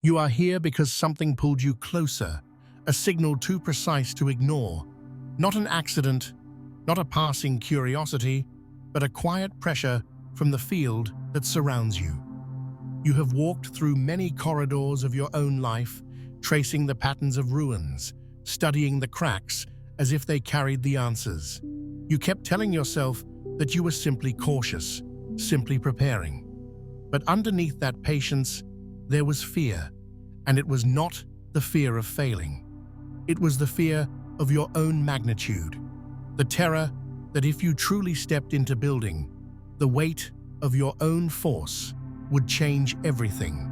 You are here because something pulled you closer, a signal too precise to ignore. Not an accident, not a passing curiosity, but a quiet pressure from the field that surrounds you. You have walked through many corridors of your own life, tracing the patterns of ruins, studying the cracks as if they carried the answers. You kept telling yourself that you were simply cautious, simply preparing. But underneath that patience, there was fear, and it was not the fear of failing. It was the fear of your own magnitude, the terror that if you truly stepped into building, the weight of your own force would change everything.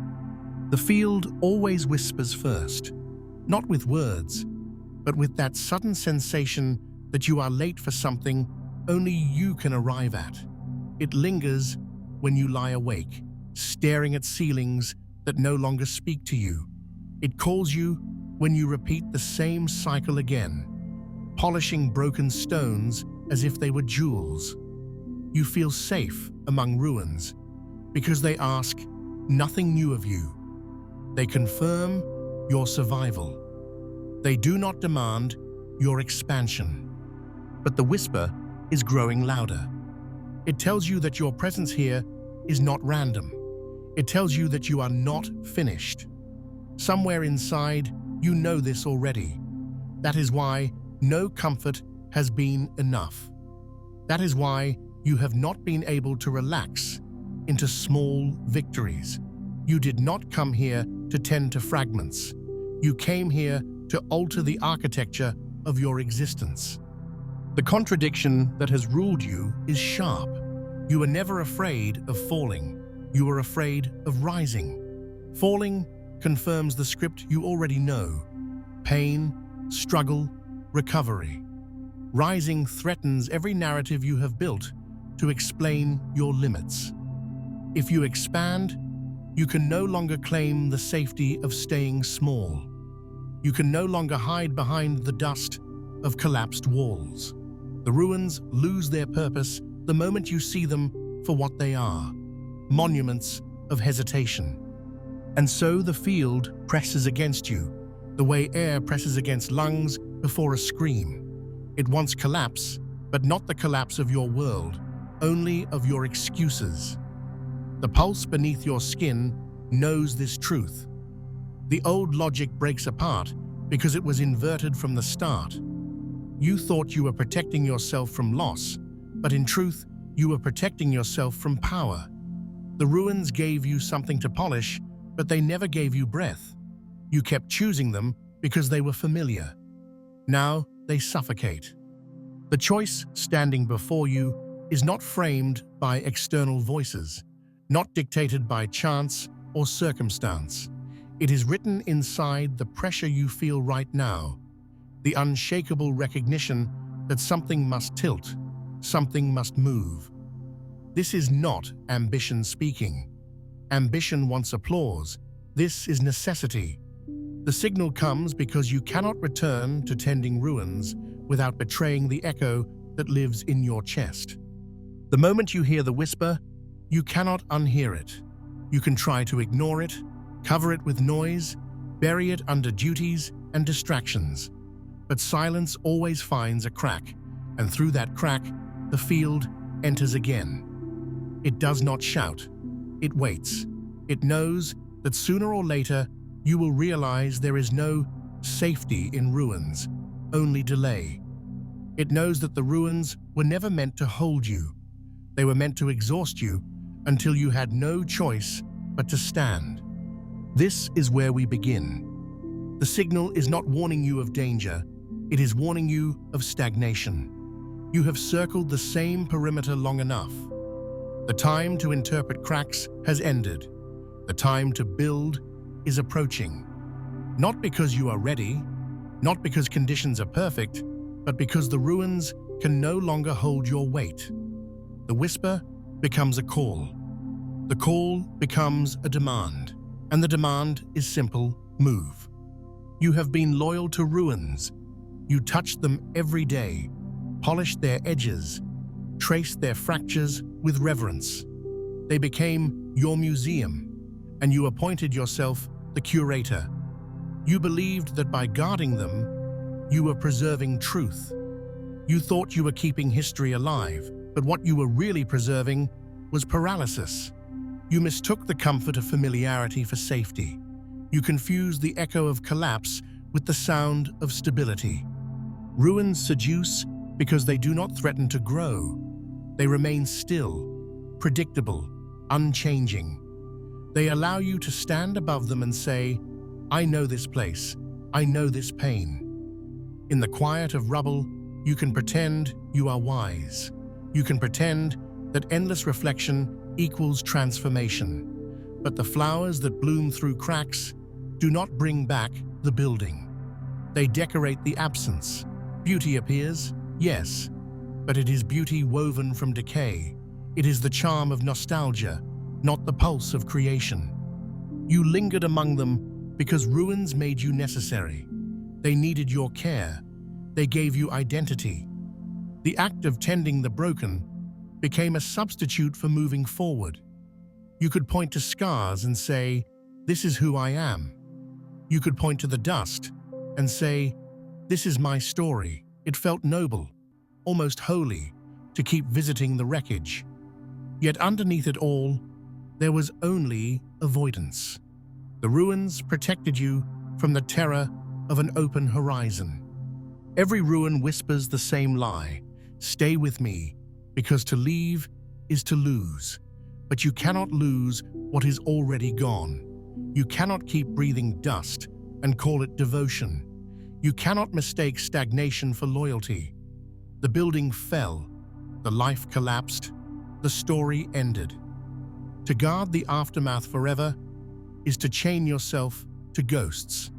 The field always whispers first, not with words, but with that sudden sensation that you are late for something only you can arrive at. It lingers when you lie awake, staring at ceilings that no longer speak to you. It calls you when you repeat the same cycle again, polishing broken stones as if they were jewels. You feel safe among ruins because they ask nothing new of you. They confirm your survival. They do not demand your expansion. But the whisper is growing louder. It tells you that your presence here is not random. It tells you that you are not finished. Somewhere inside, you know this already. That is why no comfort has been enough. That is why you have not been able to relax into small victories. You did not come here to tend to fragments. You came here to alter the architecture of your existence. The contradiction that has ruled you is sharp. You were never afraid of falling. You were afraid of rising. Falling confirms the script you already know: pain, struggle, recovery. Rising threatens every narrative you have built to explain your limits. If you expand, you can no longer claim the safety of staying small. You can no longer hide behind the dust of collapsed walls. The ruins lose their purpose the moment you see them for what they are: monuments of hesitation. And so the field presses against you, the way air presses against lungs before a scream. It wants collapse, but not the collapse of your world, only of your excuses. The pulse beneath your skin knows this truth. The old logic breaks apart because it was inverted from the start. You thought you were protecting yourself from loss, but in truth, you were protecting yourself from power. The ruins gave you something to polish, but they never gave you breath. You kept choosing them because they were familiar. Now they suffocate. The choice standing before you is not framed by external voices, not dictated by chance or circumstance. It is written inside the pressure you feel right now, the unshakable recognition that something must tilt, something must move. This is not ambition speaking. Ambition wants applause. This is necessity. The signal comes because you cannot return to tending ruins without betraying the echo that lives in your chest. The moment you hear the whisper, you cannot unhear it. You can try to ignore it, cover it with noise, bury it under duties and distractions. But silence always finds a crack, and through that crack, the field enters again. It does not shout. It waits. It knows that sooner or later, you will realize there is no safety in ruins, only delay. It knows that the ruins were never meant to hold you. They were meant to exhaust you until you had no choice but to stand. This is where we begin. The signal is not warning you of danger. It is warning you of stagnation. You have circled the same perimeter long enough. The time to interpret cracks has ended. The time to build is approaching. Not because you are ready, not because conditions are perfect, but because the ruins can no longer hold your weight. The whisper becomes a call. The call becomes a demand. And the demand is simple: move. You have been loyal to ruins. You touched them every day, polished their edges, traced their fractures with reverence. They became your museum, and you appointed yourself the curator. You believed that by guarding them, you were preserving truth. You thought you were keeping history alive, but what you were really preserving was paralysis. You mistook the comfort of familiarity for safety. You confused the echo of collapse with the sound of stability. Ruins seduce because they do not threaten to grow. They remain still, predictable, unchanging. They allow you to stand above them and say, I know this place, I know this pain. In the quiet of rubble, you can pretend you are wise. You can pretend that endless reflection equals transformation. But the flowers that bloom through cracks do not bring back the building. They decorate the absence. Beauty appears, yes, but it is beauty woven from decay. It is the charm of nostalgia, not the pulse of creation. You lingered among them because ruins made you necessary. They needed your care. They gave you identity. The act of tending the broken became a substitute for moving forward. You could point to scars and say, this is who I am. You could point to the dust and say, this is my story. It felt noble, almost holy, to keep visiting the wreckage. Yet underneath it all, there was only avoidance. The ruins protected you from the terror of an open horizon. Every ruin whispers the same lie. Stay with me, because to leave is to lose. But you cannot lose what is already gone. You cannot keep breathing dust and call it devotion. You cannot mistake stagnation for loyalty. The building fell, the life collapsed, the story ended. To guard the aftermath forever is to chain yourself to ghosts.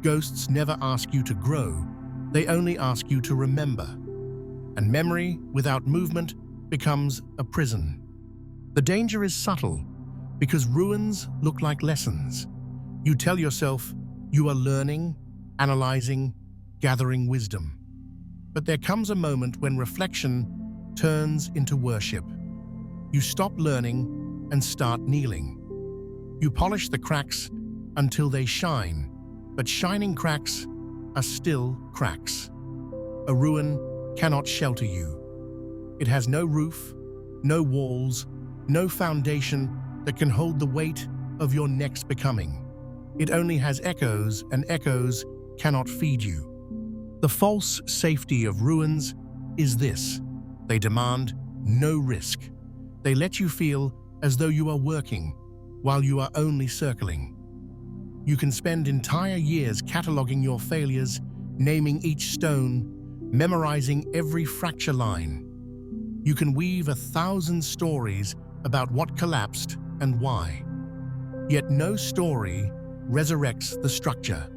Ghosts never ask you to grow, they only ask you to remember. And memory without movement becomes a prison. The danger is subtle, because ruins look like lessons. You tell yourself you are learning, analyzing, gathering wisdom. But there comes a moment when reflection turns into worship. You stop learning and start kneeling. You polish the cracks until they shine, but shining cracks are still cracks. A ruin cannot shelter you. It has no roof, no walls, no foundation that can hold the weight of your next becoming. It only has echoes, and echoes cannot feed you. The false safety of ruins is this: they demand no risk. They let you feel as though you are working while you are only circling. You can spend entire years cataloging your failures, naming each stone, memorizing every fracture line. You can weave 1,000 stories about what collapsed and why. Yet no story resurrects the structure.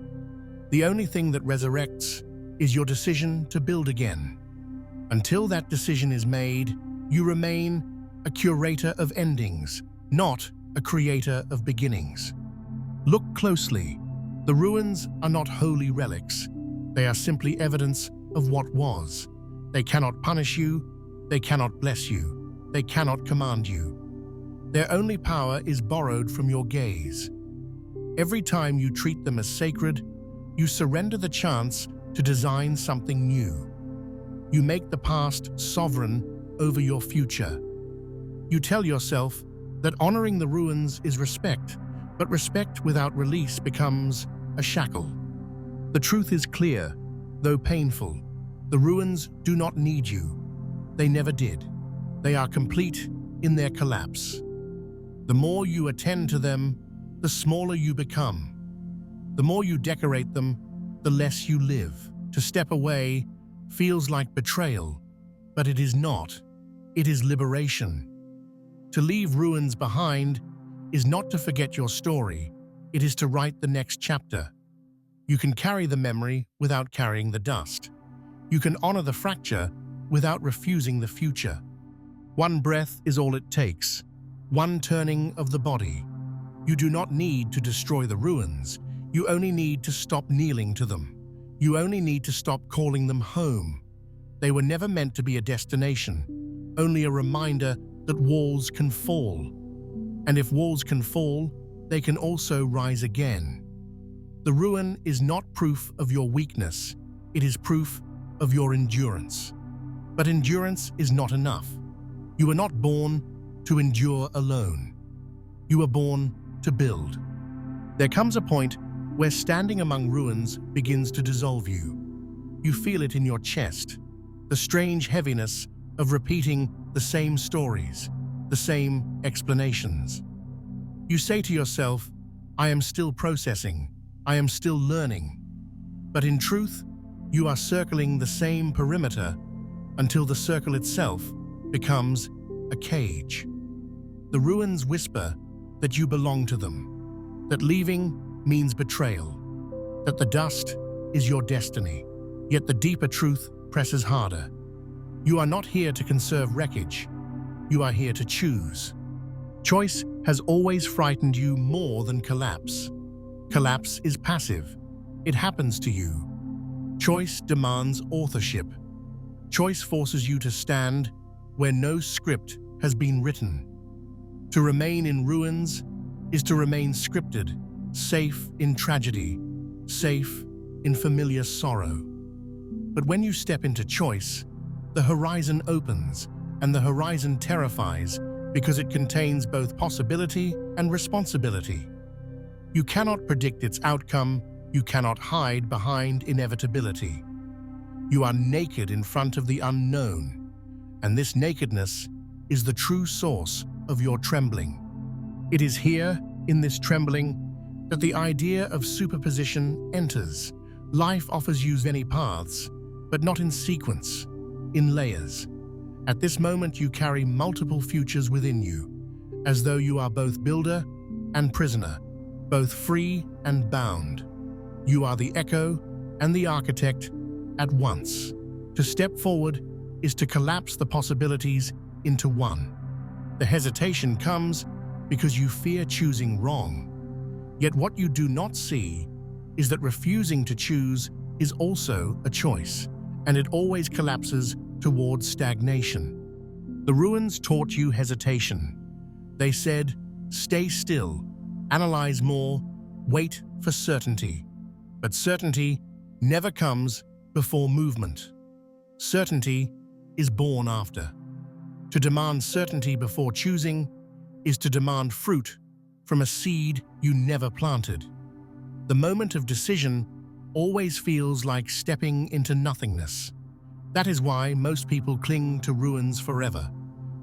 The only thing that resurrects is your decision to build again. Until that decision is made, you remain a curator of endings, not a creator of beginnings. Look closely. The ruins are not holy relics. They are simply evidence of what was. They cannot punish you. They cannot bless you. They cannot command you. Their only power is borrowed from your gaze. Every time you treat them as sacred, you surrender the chance to design something new. You make the past sovereign over your future. You tell yourself that honoring the ruins is respect, but respect without release becomes a shackle. The truth is clear, though painful. The ruins do not need you. They never did. They are complete in their collapse. The more you attend to them, the smaller you become. The more you decorate them, the less you live. To step away feels like betrayal, but it is not. It is liberation. To leave ruins behind is not to forget your story. It is to write the next chapter. You can carry the memory without carrying the dust. You can honor the fracture without refusing the future. One breath is all it takes. One turning of the body. You do not need to destroy the ruins. You only need to stop kneeling to them. You only need to stop calling them home. They were never meant to be a destination, only a reminder that walls can fall. And if walls can fall, they can also rise again. The ruin is not proof of your weakness, it is proof of your endurance. But endurance is not enough. You were not born to endure alone. You were born to build. There comes a point where standing among ruins begins to dissolve you. You feel it in your chest, the strange heaviness of repeating the same stories, the same explanations. You say to yourself, I am still processing, I am still learning. But in truth, you are circling the same perimeter until the circle itself becomes a cage. The ruins whisper that you belong to them, that leaving means betrayal, that the dust is your destiny, yet the deeper truth presses harder. You are not here to conserve wreckage, you are here to choose. Choice has always frightened you more than collapse. Collapse is passive, it happens to you. Choice demands authorship. Choice forces you to stand where no script has been written. To remain in ruins is to remain scripted, safe in tragedy, safe in familiar sorrow. But when you step into choice, the horizon opens, and the horizon terrifies because it contains both possibility and responsibility. You cannot predict its outcome, you cannot hide behind inevitability. You are naked in front of the unknown, and this nakedness is the true source of your trembling. It is here, in this trembling, that the idea of superposition enters. Life offers you many paths, but not in sequence, in layers. At this moment you carry multiple futures within you, as though you are both builder and prisoner, both free and bound. You are the echo and the architect at once. To step forward is to collapse the possibilities into one. The hesitation comes because you fear choosing wrong. Yet what you do not see is that refusing to choose is also a choice, and it always collapses towards stagnation. The ruins taught you hesitation. They said, stay still, analyze more, wait for certainty. But certainty never comes before movement. Certainty is born after. To demand certainty before choosing is to demand fruit from a seed you never planted. The moment of decision always feels like stepping into nothingness. That is why most people cling to ruins forever.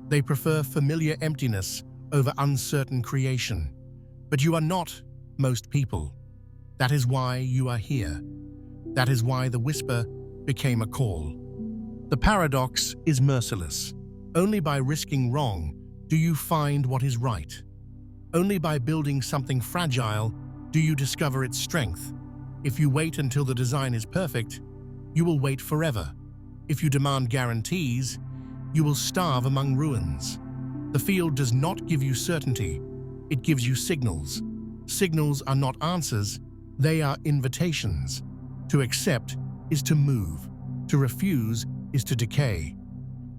They prefer familiar emptiness over uncertain creation. But you are not most people. That is why you are here. That is why the whisper became a call. The paradox is merciless. Only by risking wrong do you find what is right. Only by building something fragile do you discover its strength. If you wait until the design is perfect, you will wait forever. If you demand guarantees, you will starve among ruins. The field does not give you certainty, it gives you signals. Signals are not answers, they are invitations. To accept is to move, to refuse is to decay.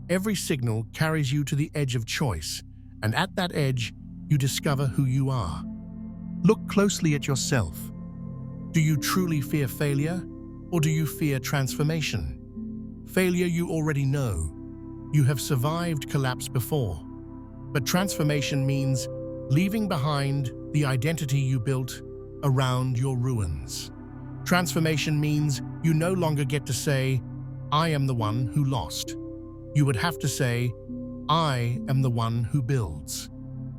Every signal carries you to the edge of choice, and at that edge, you discover who you are. Look closely at yourself. Do you truly fear failure, or do you fear transformation? Failure you already know. You have survived collapse before. But transformation means leaving behind the identity you built around your ruins. Transformation means you no longer get to say, I am the one who lost. You would have to say, I am the one who builds.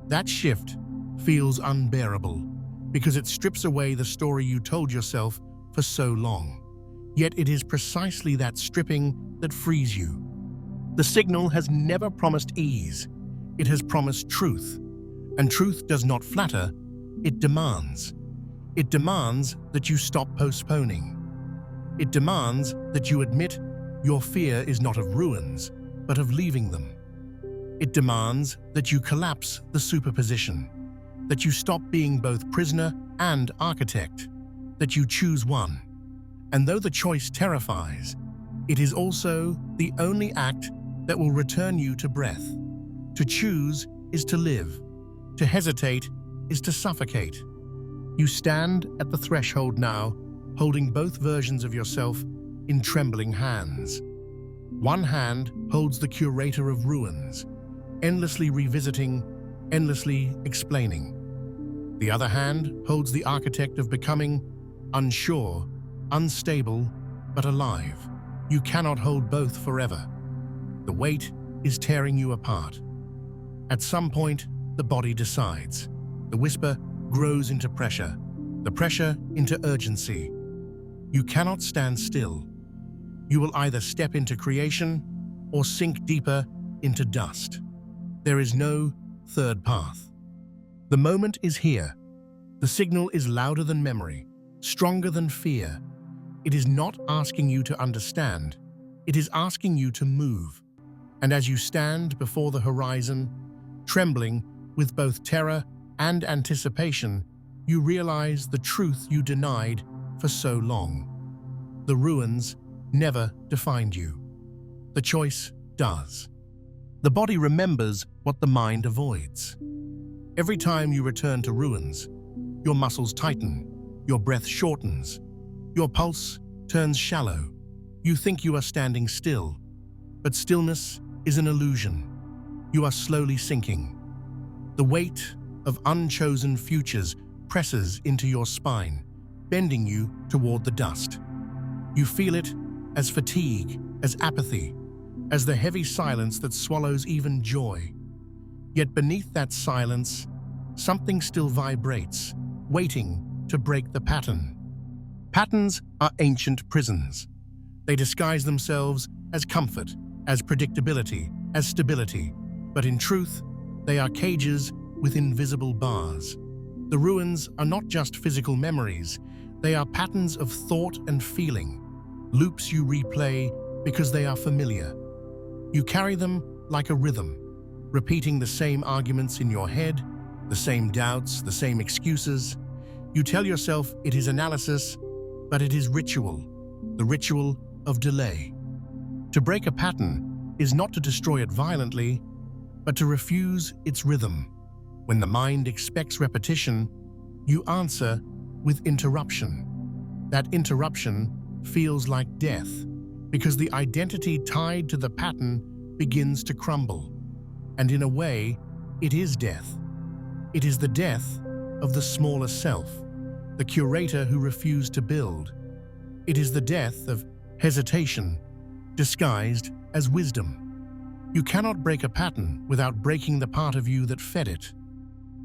That shift feels unbearable because it strips away the story you told yourself for so long. Yet it is precisely that stripping that frees you. The signal has never promised ease. It has promised truth. And truth does not flatter, it demands. It demands that you stop postponing. It demands that you admit your fear is not of ruins, but of leaving them. It demands that you collapse the superposition, that you stop being both prisoner and architect, that you choose one. And though the choice terrifies, it is also the only act that will return you to breath. To choose is to live. To hesitate is to suffocate. You stand at the threshold now, holding both versions of yourself in trembling hands. One hand holds the curator of ruins, endlessly revisiting, endlessly explaining. The other hand holds the architect of becoming, unsure, unstable, but alive. You cannot hold both forever. The weight is tearing you apart. At some point, the body decides. The whisper grows into pressure, the pressure into urgency. You cannot stand still. You will either step into creation or sink deeper into dust. There is no third path. The moment is here. The signal is louder than memory, stronger than fear. It is not asking you to understand. It is asking you to move. And as you stand before the horizon, trembling with both terror and anticipation, you realize the truth you denied for so long. The ruins never defined you. The choice does. The body remembers what the mind avoids. Every time you return to ruins, your muscles tighten, your breath shortens, your pulse turns shallow. You think you are standing still, but stillness is an illusion. You are slowly sinking. The weight of unchosen futures presses into your spine, bending you toward the dust. You feel it as fatigue, as apathy, as the heavy silence that swallows even joy. Yet beneath that silence, something still vibrates, waiting to break the pattern. Patterns are ancient prisons. They disguise themselves as comfort, as predictability, as stability, but in truth, they are cages with invisible bars. The ruins are not just physical memories, they are patterns of thought and feeling, loops you replay because they are familiar. You carry them like a rhythm, repeating the same arguments in your head, the same doubts, the same excuses. You tell yourself it is analysis, but it is ritual, the ritual of delay. To break a pattern is not to destroy it violently, but to refuse its rhythm. When the mind expects repetition, you answer with interruption. That interruption feels like death, because the identity tied to the pattern begins to crumble. And in a way, it is death. It is the death of the smaller self, the curator who refused to build. It is the death of hesitation, disguised as wisdom. You cannot break a pattern without breaking the part of you that fed it.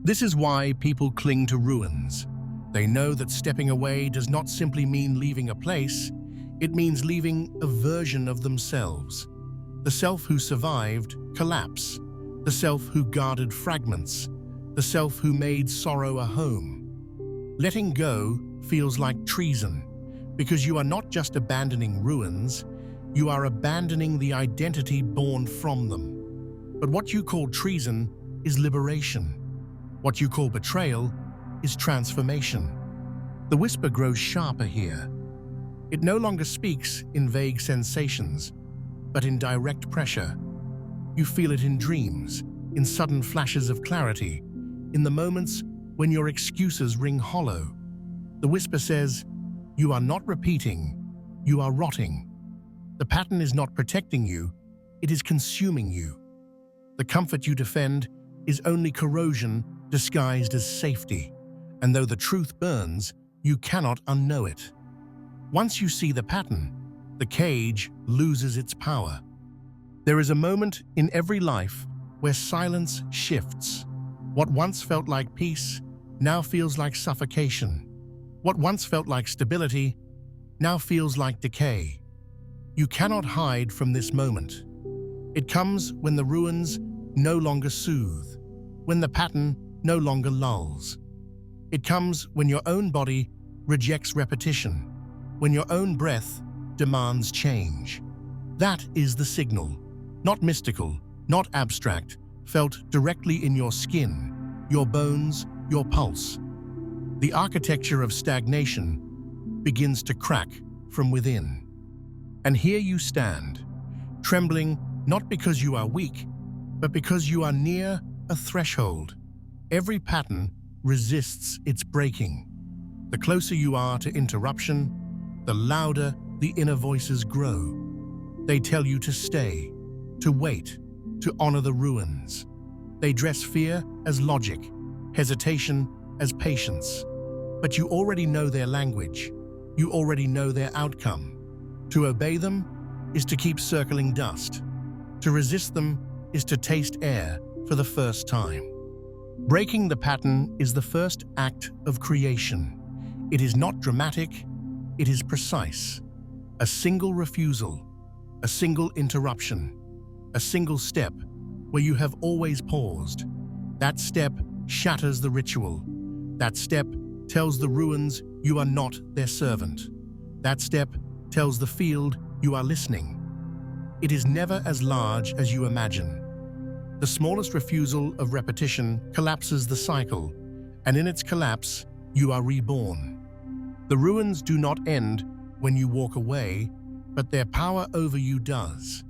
This is why people cling to ruins. They know that stepping away does not simply mean leaving a place, it means leaving a version of themselves. The self who survived collapse, the self who guarded fragments, the self who made sorrow a home. Letting go feels like treason, because you are not just abandoning ruins, you are abandoning the identity born from them. But what you call treason is liberation. What you call betrayal is transformation. The whisper grows sharper here. It no longer speaks in vague sensations, but in direct pressure. You feel it in dreams, in sudden flashes of clarity, in the moments when your excuses ring hollow. The whisper says, you are not repeating, you are rotting. The pattern is not protecting you, it is consuming you. The comfort you defend is only corrosion disguised as safety, and though the truth burns, you cannot unknow it. Once you see the pattern, the cage loses its power. There is a moment in every life where silence shifts. What once felt like peace now feels like suffocation. What once felt like stability now feels like decay. You cannot hide from this moment. It comes when the ruins no longer soothe, when the pattern no longer lulls. It comes when your own body rejects repetition, when your own breath demands change. That is the signal, not mystical, not abstract, felt directly in your skin, your bones, your pulse. The architecture of stagnation begins to crack from within. And here you stand, trembling not because you are weak, but because you are near a threshold. Every pattern resists its breaking. The closer you are to interruption, the louder the inner voices grow. They tell you to stay, to wait, to honor the ruins. They dress fear as logic, hesitation as patience. But you already know their language. You already know their outcome. To obey them is to keep circling dust. To resist them is to taste air for the first time. Breaking the pattern is the first act of creation. It is not dramatic, it is precise. A single refusal, a single interruption, a single step where you have always paused. That step shatters the ritual. That step tells the ruins you are not their servant. That step tells the field you are listening. It is never as large as you imagine. The smallest refusal of repetition collapses the cycle, and in its collapse, you are reborn. The ruins do not end when you walk away, but their power over you does.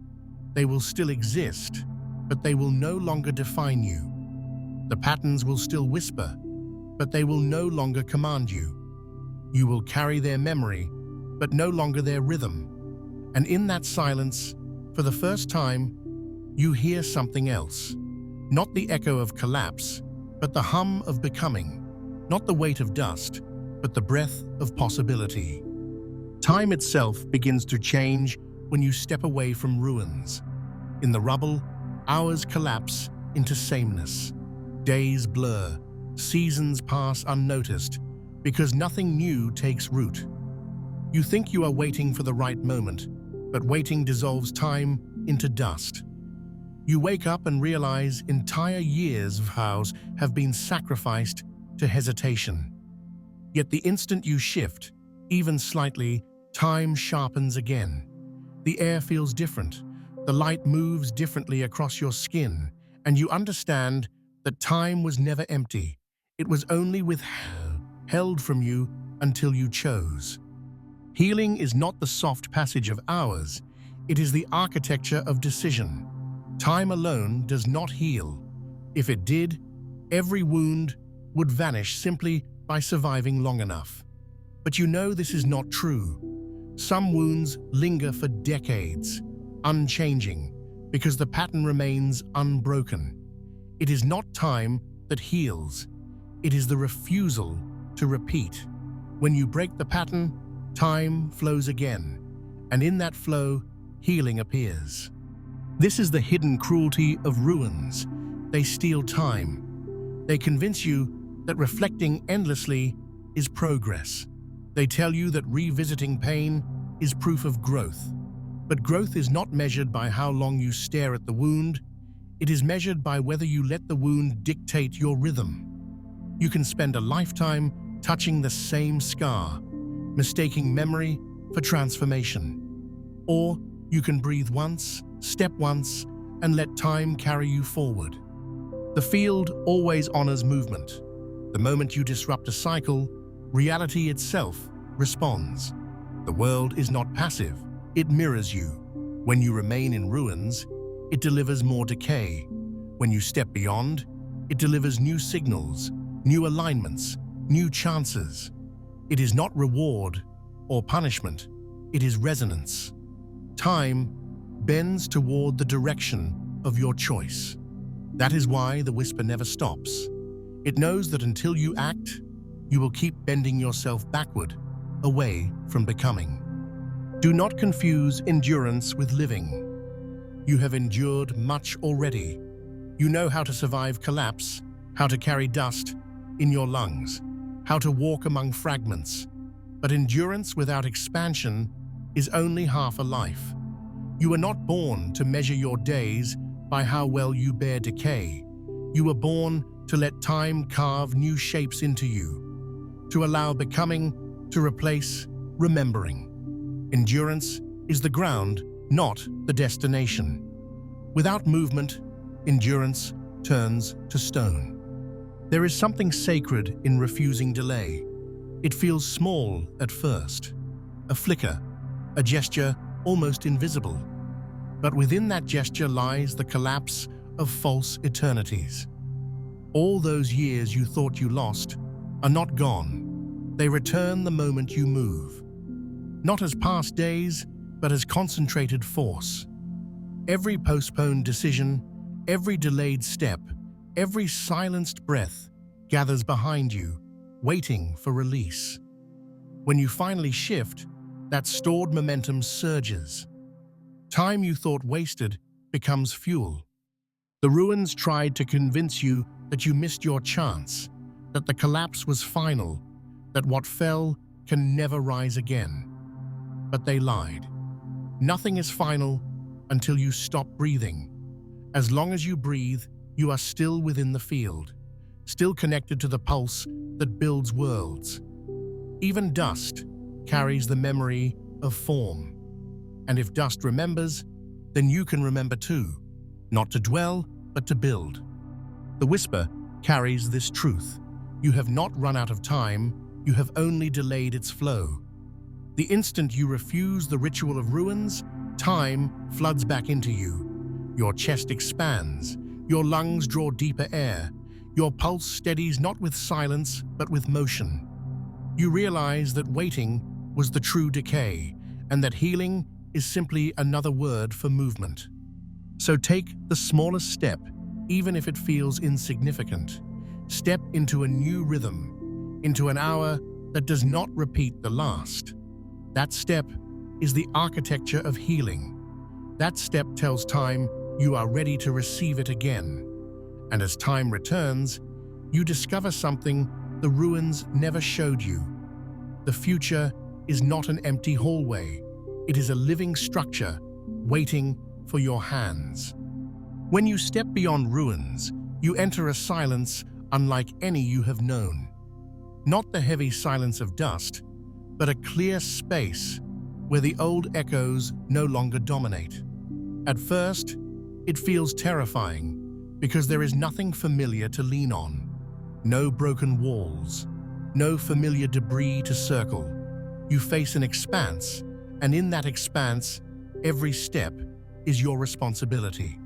They will still exist, but they will no longer define you. The patterns will still whisper, but they will no longer command you. You will carry their memory, but no longer their rhythm. And in that silence, for the first time, you hear something else. Not the echo of collapse, but the hum of becoming. Not the weight of dust, but the breath of possibility. Time itself begins to change when you step away from ruins. In the rubble, hours collapse into sameness. Days blur, seasons pass unnoticed, because nothing new takes root. You think you are waiting for the right moment, but waiting dissolves time into dust. You wake up and realize entire years of vows have been sacrificed to hesitation. Yet the instant you shift, even slightly, time sharpens again. The air feels different, the light moves differently across your skin, and you understand that time was never empty. It was only withheld from you until you chose. Healing is not the soft passage of hours, it is the architecture of decision. Time alone does not heal. If it did, every wound would vanish simply by surviving long enough. But you know this is not true. Some wounds linger for decades, unchanging, because the pattern remains unbroken. It is not time that heals. It is the refusal to repeat. When you break the pattern, time flows again, and in that flow, healing appears. This is the hidden cruelty of ruins. They steal time. They convince you that reflecting endlessly is progress. They tell you that revisiting pain is proof of growth. But growth is not measured by how long you stare at the wound. It is measured by whether you let the wound dictate your rhythm. You can spend a lifetime touching the same scar, mistaking memory for transformation. Or you can breathe once, step once, and let time carry you forward. The field always honors movement. The moment you disrupt a cycle, reality itself responds. The world is not passive, it mirrors you. When you remain in ruins, it delivers more decay. When you step beyond, it delivers new signals, new alignments, new chances. It is not reward or punishment, it is resonance. Time bends toward the direction of your choice. That is why the whisper never stops. It knows that until you act, you will keep bending yourself backward, away from becoming. Do not confuse endurance with living. You have endured much already. You know how to survive collapse, how to carry dust in your lungs, how to walk among fragments. But endurance without expansion is only half a life. You were not born to measure your days by how well you bear decay. You were born to let time carve new shapes into you, to allow becoming to replace remembering. Endurance is the ground, not the destination. Without movement, endurance turns to stone. There is something sacred in refusing delay. It feels small at first, a flicker, a gesture almost invisible. But within that gesture lies the collapse of false eternities. All those years you thought you lost are not gone. They return the moment you move. Not as past days, but as concentrated force. Every postponed decision, every delayed step, every silenced breath gathers behind you, waiting for release. When you finally shift, that stored momentum surges. Time you thought wasted becomes fuel. The ruins tried to convince you that you missed your chance, that the collapse was final, that what fell can never rise again. But they lied. Nothing is final until you stop breathing. As long as you breathe, you are still within the field, still connected to the pulse that builds worlds. Even dust carries the memory of form. And if dust remembers, then you can remember too, not to dwell, but to build. The whisper carries this truth. You have not run out of time, you have only delayed its flow. The instant you refuse the ritual of ruins, time floods back into you. Your chest expands, your lungs draw deeper air, your pulse steadies not with silence, but with motion. You realize that waiting was the true decay, and that healing is simply another word for movement. So take the smallest step, even if it feels insignificant. Step into a new rhythm, into an hour that does not repeat the last. That step is the architecture of healing. That step tells time you are ready to receive it again. And as time returns, you discover something the ruins never showed you. The future is not an empty hallway. It is a living structure waiting for your hands. When you step beyond ruins, you enter a silence unlike any you have known. Not the heavy silence of dust, but a clear space where the old echoes no longer dominate. At first, it feels terrifying because there is nothing familiar to lean on. No broken walls, no familiar debris to circle. You face an expanse, and in that expanse, every step is your responsibility.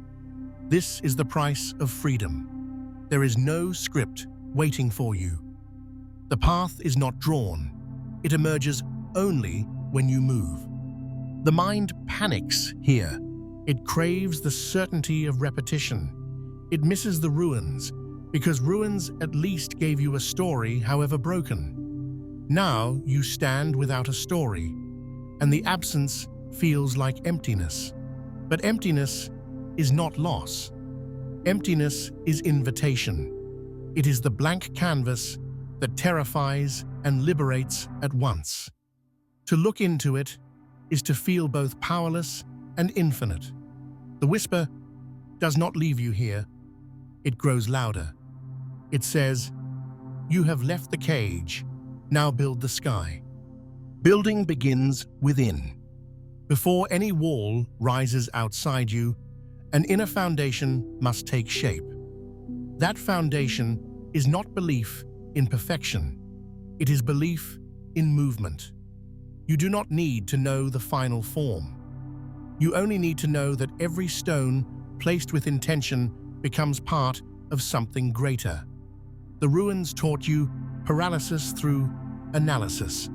This is the price of freedom. There is no script waiting for you. The path is not drawn. It emerges only when you move. The mind panics here. It craves the certainty of repetition. It misses the ruins, because ruins at least gave you a story, however broken. Now you stand without a story, and the absence feels like emptiness. But emptiness is not loss. Emptiness is invitation. It is the blank canvas that terrifies and liberates at once. To look into it is to feel both powerless and infinite. The whisper does not leave you here. It grows louder. It says, "You have left the cage, now build the sky." Building begins within. Before any wall rises outside you, an inner foundation must take shape. That foundation is not belief in perfection. It is belief in movement. You do not need to know the final form. You only need to know that every stone placed with intention becomes part of something greater. The ruins taught you paralysis through analysis.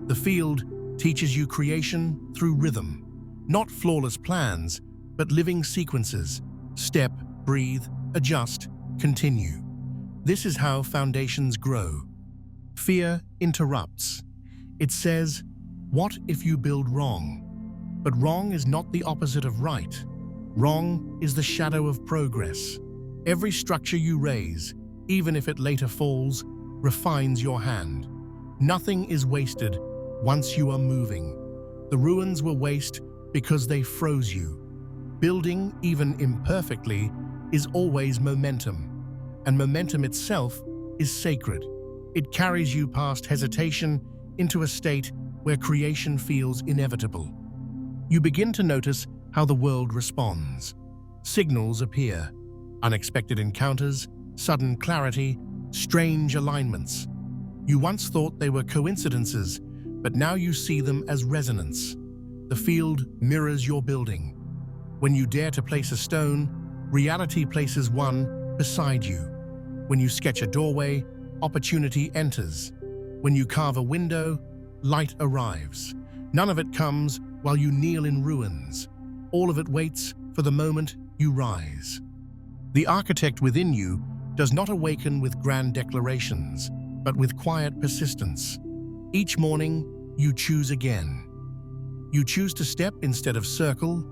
The field teaches you creation through rhythm. Not flawless plans, but living sequences. Step, breathe, adjust, continue. This is how foundations grow. Fear interrupts. It says, "What if you build wrong?" But wrong is not the opposite of right. Wrong is the shadow of progress. Every structure you raise, even if it later falls, refines your hand. Nothing is wasted once you are moving. The ruins were waste because they froze you. Building, even imperfectly, is always momentum, and momentum itself is sacred. It carries you past hesitation into a state where creation feels inevitable. You begin to notice how the world responds. Signals appear, unexpected encounters, sudden clarity, strange alignments. You once thought they were coincidences, but now you see them as resonance. The field mirrors your building. When you dare to place a stone, reality places one beside you. When you sketch a doorway, opportunity enters. When you carve a window, light arrives. None of it comes while you kneel in ruins. All of it waits for the moment you rise. The architect within you does not awaken with grand declarations, but with quiet persistence. Each morning, you choose again. You choose to step instead of circle,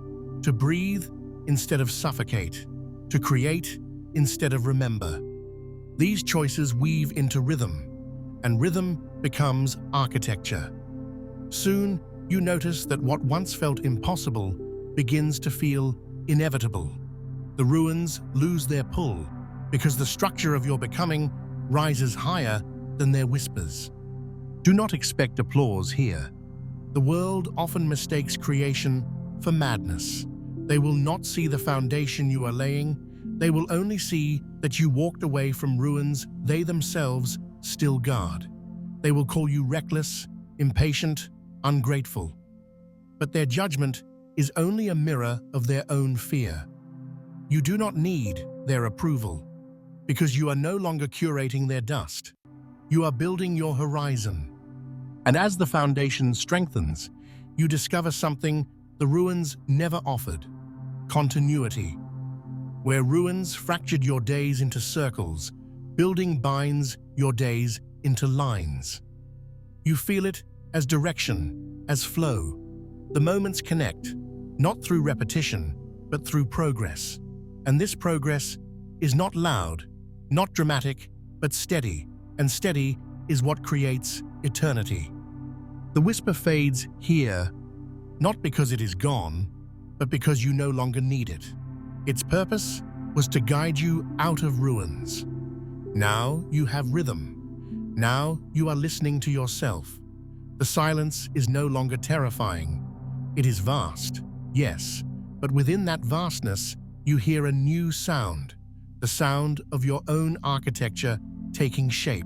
to breathe instead of suffocate, to create instead of remember. These choices weave into rhythm, and rhythm becomes architecture. Soon, you notice that what once felt impossible begins to feel inevitable. The ruins lose their pull because the structure of your becoming rises higher than their whispers. Do not expect applause here. The world often mistakes creation for madness. They will not see the foundation you are laying. They will only see that you walked away from ruins they themselves still guard. They will call you reckless, impatient, ungrateful. But their judgment is only a mirror of their own fear. You do not need their approval, because you are no longer curating their dust. You are building your horizon. And as the foundation strengthens, you discover something the ruins never offered: continuity. Where ruins fractured your days into circles, building binds your days into lines. You feel it as direction, as flow. The moments connect, not through repetition, but through progress. And this progress is not loud, not dramatic, but steady, and steady is what creates eternity. The whisper fades here, not because it is gone, but because you no longer need it. Its purpose was to guide you out of ruins. Now you have rhythm. Now you are listening to yourself. The silence is no longer terrifying. It is vast, yes, but within that vastness, you hear a new sound, the sound of your own architecture taking shape.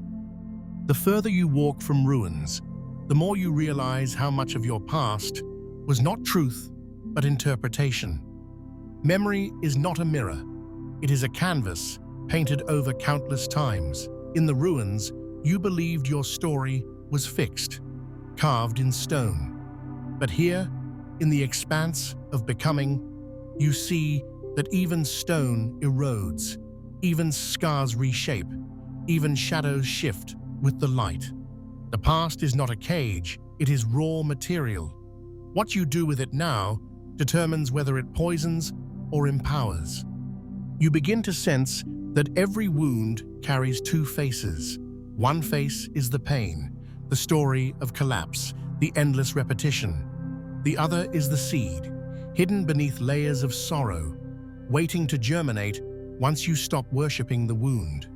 The further you walk from ruins, the more you realize how much of your past was not truth, but interpretation. Memory is not a mirror. It is a canvas painted over countless times. In the ruins, you believed your story was fixed, carved in stone. But here, in the expanse of becoming, you see that even stone erodes, even scars reshape, even shadows shift with the light. The past is not a cage, it is raw material. What you do with it now determines whether it poisons or empowers. You begin to sense that every wound carries two faces. One face is the pain, the story of collapse, the endless repetition. The other is the seed, hidden beneath layers of sorrow, waiting to germinate once you stop worshipping the wound.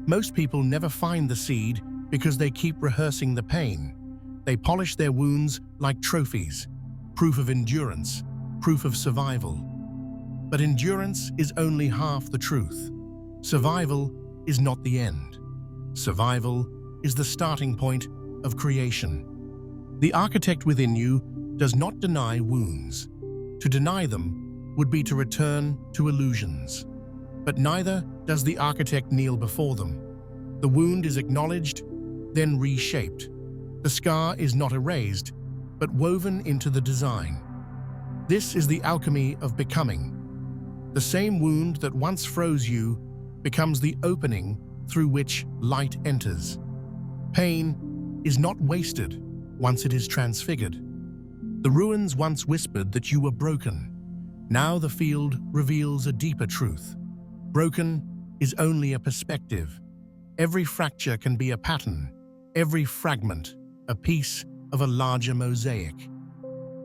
Most people never find the seed because they keep rehearsing the pain. They polish their wounds like trophies, proof of endurance, proof of survival. But endurance is only half the truth. Survival is not the end. Survival is the starting point of creation. The architect within you does not deny wounds. To deny them would be to return to illusions. But neither does the architect kneel before them. The wound is acknowledged, then reshaped. The scar is not erased, but woven into the design. This is the alchemy of becoming. The same wound that once froze you becomes the opening through which light enters. Pain is not wasted once it is transfigured. The ruins once whispered that you were broken. Now the field reveals a deeper truth. Broken is only a perspective. Every fracture can be a pattern, every fragment a piece of a larger mosaic.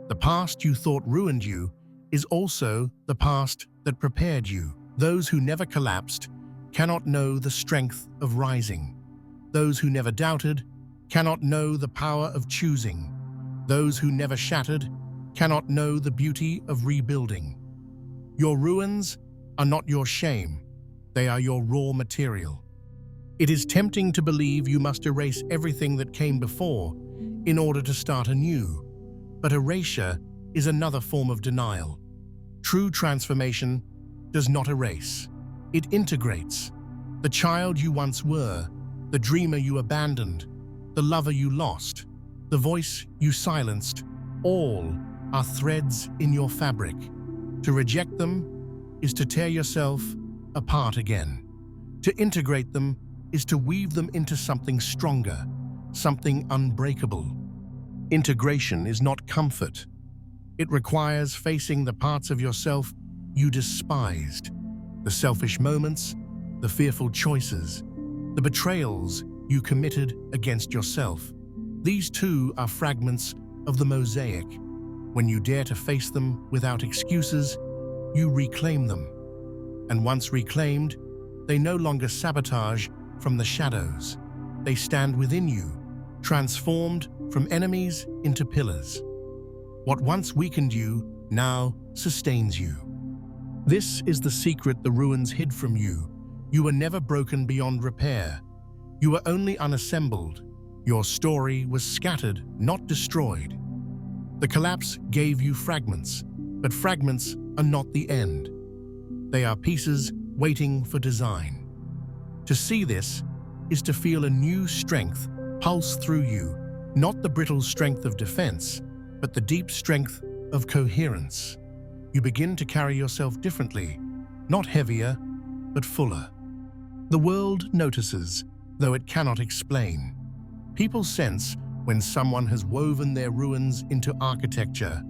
The past you thought ruined you is also the past that prepared you. Those who never collapsed cannot know the strength of rising. Those who never doubted cannot know the power of choosing. Those who never shattered cannot know the beauty of rebuilding. Your ruins are not your shame, they are your raw material. It is tempting to believe you must erase everything that came before in order to start anew, but erasure is another form of denial. True transformation does not erase, it integrates. The child you once were, the dreamer you abandoned, the lover you lost, the voice you silenced, all are threads in your fabric. To reject them is to tear yourself apart again. To integrate them is to weave them into something stronger, something unbreakable. Integration is not comfort. It requires facing the parts of yourself you despised, the selfish moments, the fearful choices, the betrayals you committed against yourself. These too are fragments of the mosaic. When you dare to face them without excuses, you reclaim them. And once reclaimed, they no longer sabotage from the shadows. They stand within you, transformed from enemies into pillars. What once weakened you now sustains you. This is the secret the ruins hid from you. You were never broken beyond repair. You were only unassembled. Your story was scattered, not destroyed. The collapse gave you fragments, but fragments are not the end. They are pieces waiting for design. To see this is to feel a new strength pulse through you, not the brittle strength of defense, but the deep strength of coherence. You begin to carry yourself differently, not heavier, but fuller. The world notices, though it cannot explain. People sense when someone has woven their ruins into architecture.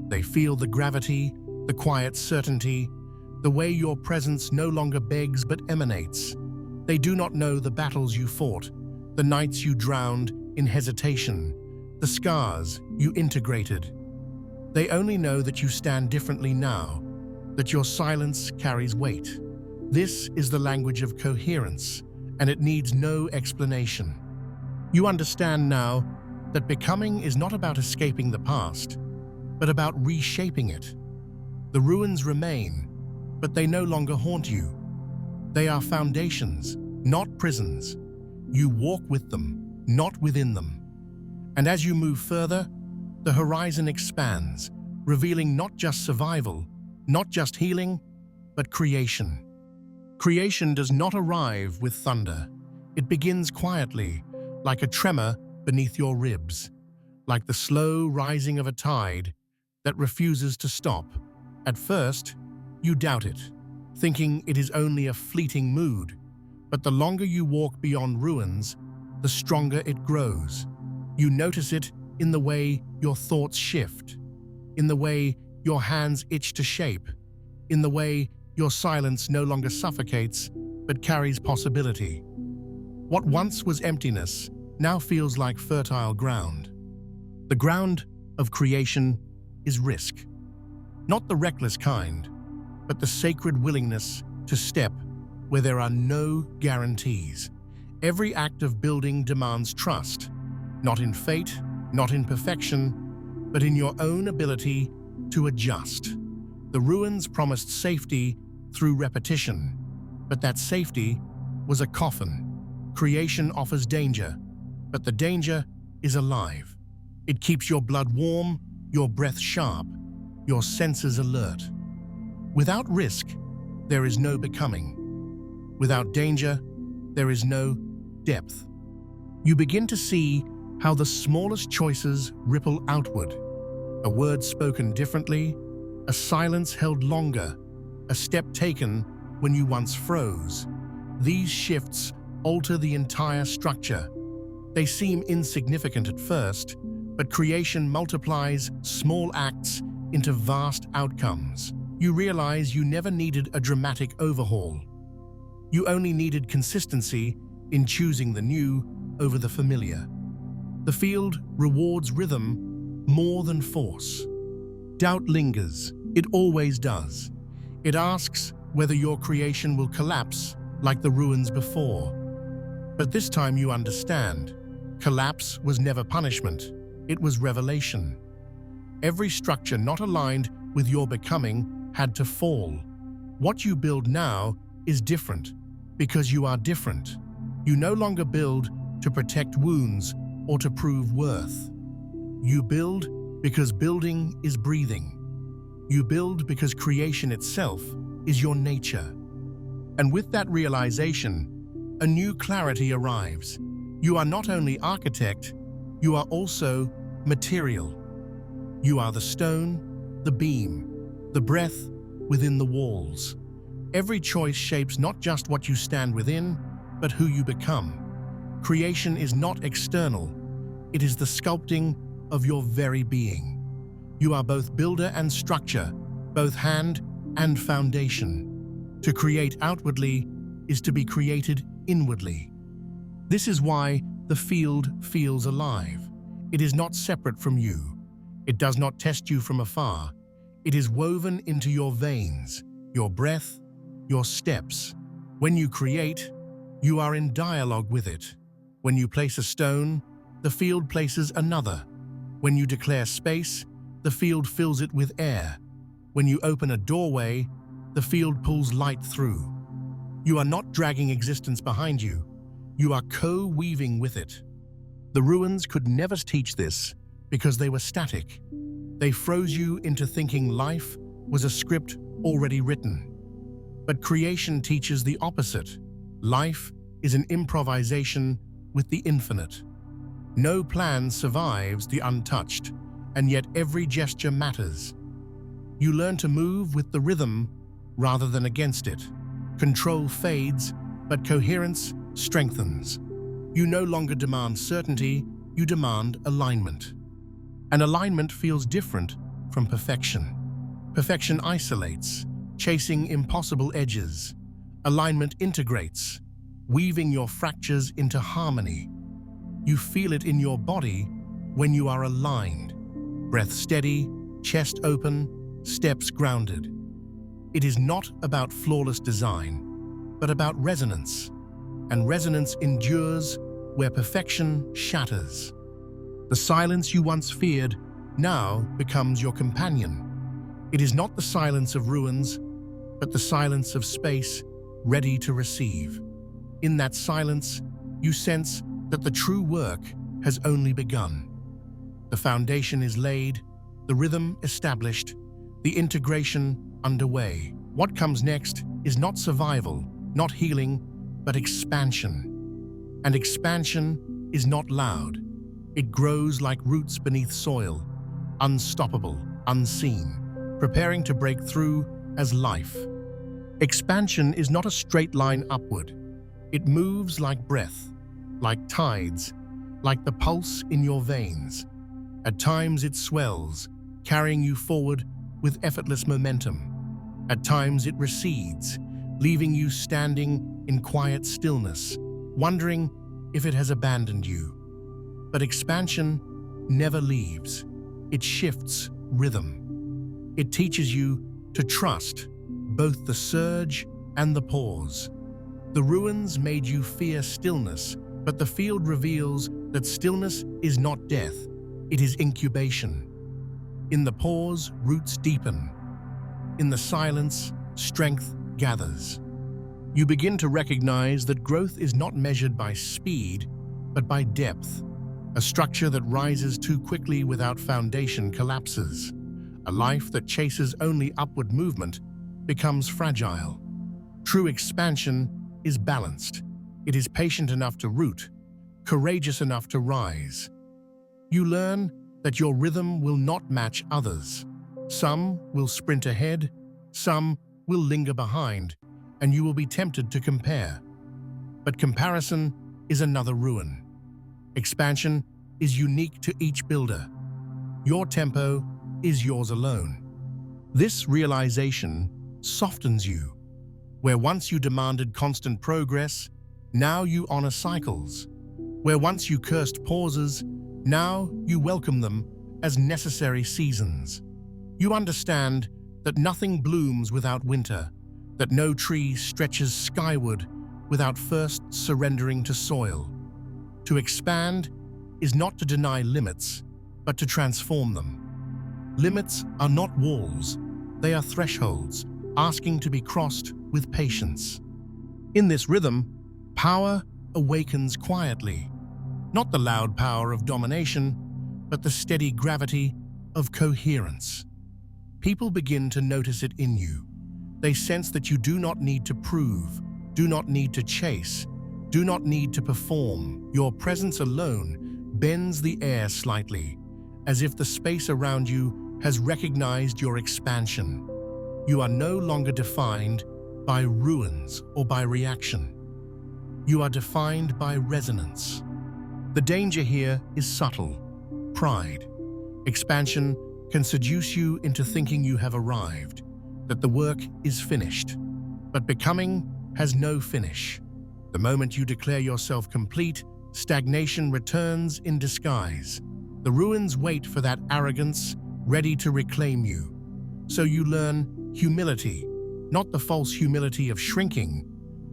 They feel the gravity, the quiet certainty, the way your presence no longer begs but emanates. They do not know the battles you fought, the nights you drowned in hesitation, the scars you integrated. They only know that you stand differently now, that your silence carries weight. This is the language of coherence, and it needs no explanation. You understand now that becoming is not about escaping the past, but about reshaping it. The ruins remain, but they no longer haunt you. They are foundations, not prisons. You walk with them, not within them. And as you move further, the horizon expands, revealing not just survival, not just healing, but creation. Creation does not arrive with thunder. It begins quietly, like a tremor beneath your ribs, like the slow rising of a tide that refuses to stop. At first, you doubt it, thinking it is only a fleeting mood. But the longer you walk beyond ruins, the stronger it grows. You notice it in the way your thoughts shift, in the way your hands itch to shape, in the way your silence no longer suffocates but carries possibility. What once was emptiness now feels like fertile ground. The ground of creation is risk. Not the reckless kind, but the sacred willingness to step where there are no guarantees. Every act of building demands trust, not in fate, not in perfection, but in your own ability to adjust. The ruins promised safety through repetition, but that safety was a coffin. Creation offers danger, but the danger is alive. It keeps your blood warm, your breath sharp, your senses alert. Without risk, there is no becoming. Without danger, there is no depth. You begin to see how the smallest choices ripple outward. A word spoken differently, a silence held longer, a step taken when you once froze. These shifts alter the entire structure. They seem insignificant at first, but creation multiplies small acts into vast outcomes. You realize you never needed a dramatic overhaul. You only needed consistency in choosing the new over the familiar. The field rewards rhythm more than force. Doubt lingers. It always does. It asks whether your creation will collapse like the ruins before. But this time you understand. Collapse was never punishment. It was revelation. Every structure not aligned with your becoming had to fall. What you build now is different because you are different. You no longer build to protect wounds or to prove worth. You build because building is breathing. You build because creation itself is your nature. And with that realization, a new clarity arrives. You are not only architect, you are also material. You are the stone, the beam, the breath within the walls. Every choice shapes not just what you stand within, but who you become. Creation is not external. It is the sculpting of your very being. You are both builder and structure, both hand and foundation. To create outwardly is to be created inwardly. This is why the field feels alive. It is not separate from you. It does not test you from afar. It is woven into your veins, your breath, your steps. When you create, you are in dialogue with it. When you place a stone, the field places another. When you declare space, the field fills it with air. When you open a doorway, the field pulls light through. You are not dragging existence behind you. You are co-weaving with it. The ruins could never teach this because they were static. They froze you into thinking life was a script already written. But creation teaches the opposite. Life is an improvisation with the infinite. No plan survives the untouched, and yet every gesture matters. You learn to move with the rhythm rather than against it. Control fades, but coherence strengthens. You no longer demand certainty, you demand alignment. And alignment feels different from perfection. Perfection isolates, chasing impossible edges. Alignment integrates, weaving your fractures into harmony. You feel it in your body when you are aligned. Breath steady, chest open, steps grounded. It is not about flawless design, but about resonance. And resonance endures where perfection shatters. The silence you once feared now becomes your companion. It is not the silence of ruins, but the silence of space ready to receive. In that silence, you sense that the true work has only begun. The foundation is laid, the rhythm established, the integration underway. What comes next is not survival, not healing, but expansion. And expansion is not loud. It grows like roots beneath soil, unstoppable, unseen, preparing to break through as life. Expansion is not a straight line upward. It moves like breath, like tides, like the pulse in your veins. At times it swells, carrying you forward with effortless momentum. At times it recedes, leaving you standing in quiet stillness, wondering if it has abandoned you. But expansion never leaves. It shifts rhythm. It teaches you to trust both the surge and the pause. The ruins made you fear stillness, but the field reveals that stillness is not death, it is incubation. In the pause, roots deepen. In the silence, strength gathers. You begin to recognize that growth is not measured by speed, but by depth. A structure that rises too quickly without foundation collapses. A life that chases only upward movement becomes fragile. True expansion is balanced. It is patient enough to root, courageous enough to rise. You learn that your rhythm will not match others. Some will sprint ahead, some will linger behind, and you will be tempted to compare. But comparison is another ruin. Expansion is unique to each builder. Your tempo is yours alone. This realization softens you. Where once you demanded constant progress, now you honor cycles. Where once you cursed pauses, now you welcome them as necessary seasons. You understand that nothing blooms without winter, that no tree stretches skyward without first surrendering to soil. To expand is not to deny limits, but to transform them. Limits are not walls, they are thresholds, asking to be crossed with patience. In this rhythm, power awakens quietly, not the loud power of domination, but the steady gravity of coherence. People begin to notice it in you. They sense that you do not need to prove, do not need to chase, do not need to perform. Your presence alone bends the air slightly, as if the space around you has recognized your expansion. You are no longer defined by ruins or by reaction. You are defined by resonance. The danger here is subtle. Pride. Expansion can seduce you into thinking you have arrived, that the work is finished. But becoming has no finish. The moment you declare yourself complete, stagnation returns in disguise. The ruins wait for that arrogance, ready to reclaim you. So you learn humility, not the false humility of shrinking,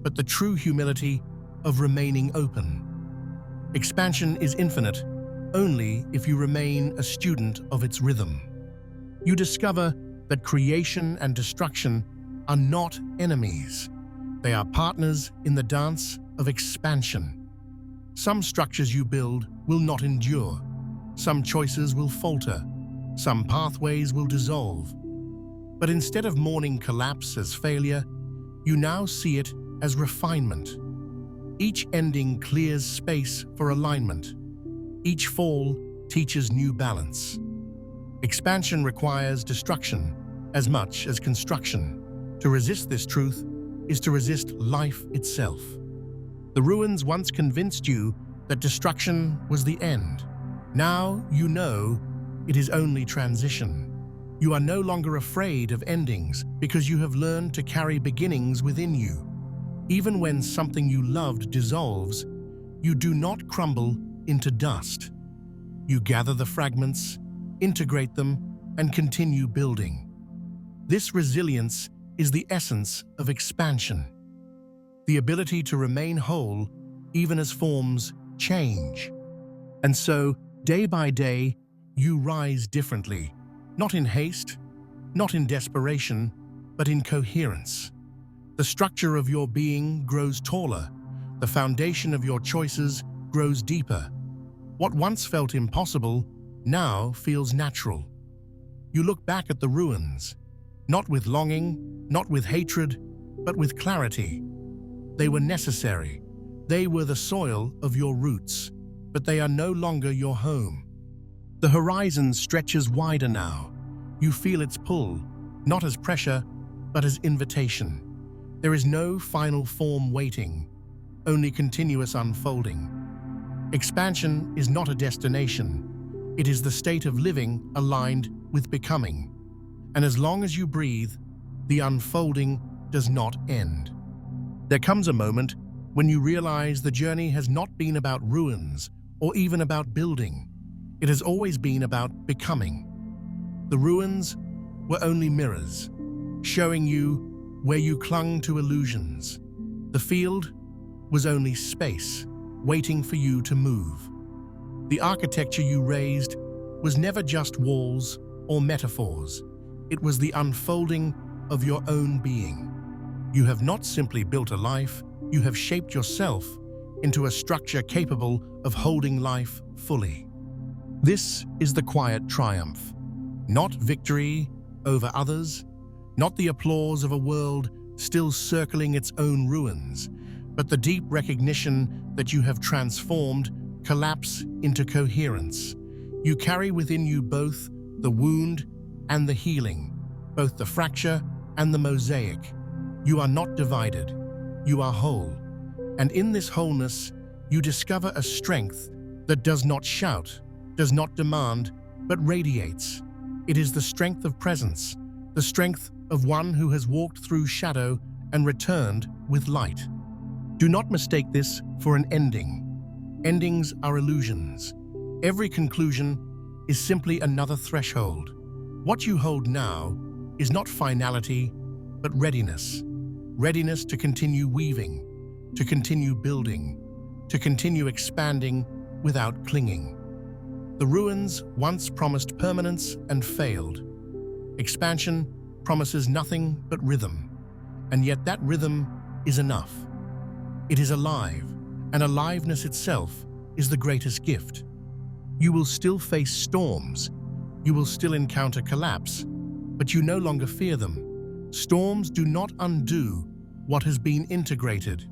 but the true humility of remaining open. Expansion is infinite only if you remain a student of its rhythm. You discover that creation and destruction are not enemies. They are partners in the dance of expansion. Some structures you build will not endure. Some choices will falter. Some pathways will dissolve. But instead of mourning collapse as failure, you now see it as refinement. Each ending clears space for alignment. Each fall teaches new balance. Expansion requires destruction as much as construction. To resist this truth is to resist life itself. The ruins once convinced you that destruction was the end. Now you know it is only transition. You are no longer afraid of endings because you have learned to carry beginnings within you. Even when something you loved dissolves, you do not crumble into dust. You gather the fragments, integrate them, and continue building. This resilience is the essence of expansion. The ability to remain whole even as forms change. And so, day by day, you rise differently, not in haste, not in desperation, but in coherence. The structure of your being grows taller. The foundation of your choices grows deeper. What once felt impossible now feels natural. You look back at the ruins, not with longing, not with hatred, but with clarity. They were necessary. They were the soil of your roots, but they are no longer your home. The horizon stretches wider now. You feel its pull, not as pressure, but as invitation. There is no final form waiting, only continuous unfolding. Expansion is not a destination. It is the state of living aligned with becoming. And as long as you breathe, the unfolding does not end. There comes a moment when you realize the journey has not been about ruins or even about building. It has always been about becoming. The ruins were only mirrors, showing you where you clung to illusions. The field was only space, waiting for you to move. The architecture you raised was never just walls or metaphors. It was the unfolding of your own being. You have not simply built a life, you have shaped yourself into a structure capable of holding life fully. This is the quiet triumph, not victory over others, not the applause of a world still circling its own ruins, but the deep recognition that you have transformed collapse into coherence. You carry within you both the wound and the healing, both the fracture and the mosaic. You are not divided, you are whole. And in this wholeness, you discover a strength that does not shout, does not demand, but radiates. It is the strength of presence, the strength of one who has walked through shadow and returned with light. Do not mistake this for an ending. Endings are illusions. Every conclusion is simply another threshold. What you hold now is not finality, but readiness. Readiness to continue weaving, to continue building, to continue expanding without clinging. The ruins once promised permanence and failed. Expansion promises nothing but rhythm, and yet that rhythm is enough. It is alive, and aliveness itself is the greatest gift. You will still face storms, you will still encounter collapse, but you no longer fear them. Storms do not undo what has been integrated.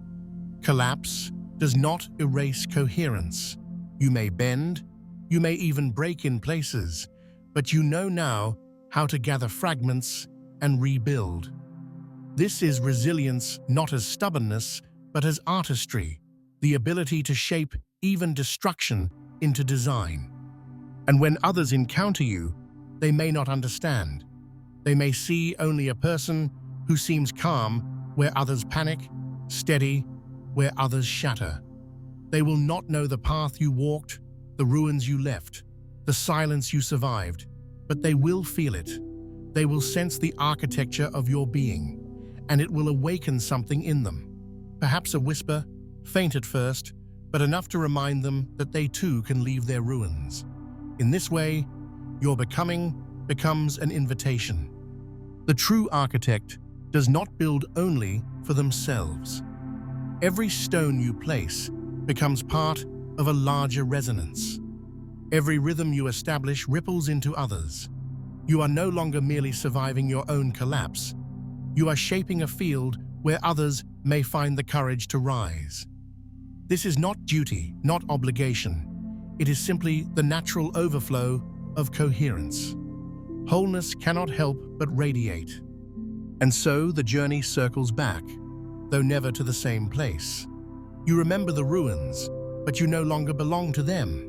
Collapse does not erase coherence. You may bend, you may even break in places, but you know now how to gather fragments and rebuild. This is resilience not as stubbornness, but as artistry, the ability to shape even destruction into design. And when others encounter you, they may not understand. They may see only a person who seems calm where others panic, steady where others shatter. They will not know the path you walked, the ruins you left, the silence you survived, but they will feel it. They will sense the architecture of your being, and it will awaken something in them. Perhaps a whisper, faint at first, but enough to remind them that they too can leave their ruins. In this way, your becoming becomes an invitation. The true architect does not build only for themselves. Every stone you place becomes part of a larger resonance. Every rhythm you establish ripples into others. You are no longer merely surviving your own collapse. You are shaping a field where others may find the courage to rise. This is not duty, not obligation. It is simply the natural overflow of coherence. Wholeness cannot help but radiate. And so the journey circles back, though never to the same place. You remember the ruins, but you no longer belong to them.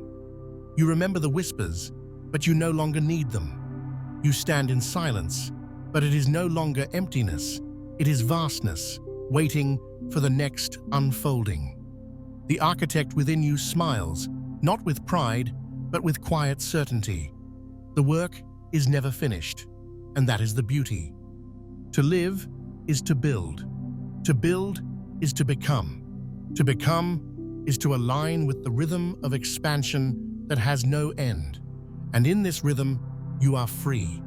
You remember the whispers, but you no longer need them. You stand in silence, but it is no longer emptiness. It is vastness, waiting for the next unfolding. The architect within you smiles, not with pride, but with quiet certainty. The work is never finished, and that is the beauty. To live is to build. To build is to become. To become is to align with the rhythm of expansion that has no end. And in this rhythm, you are free.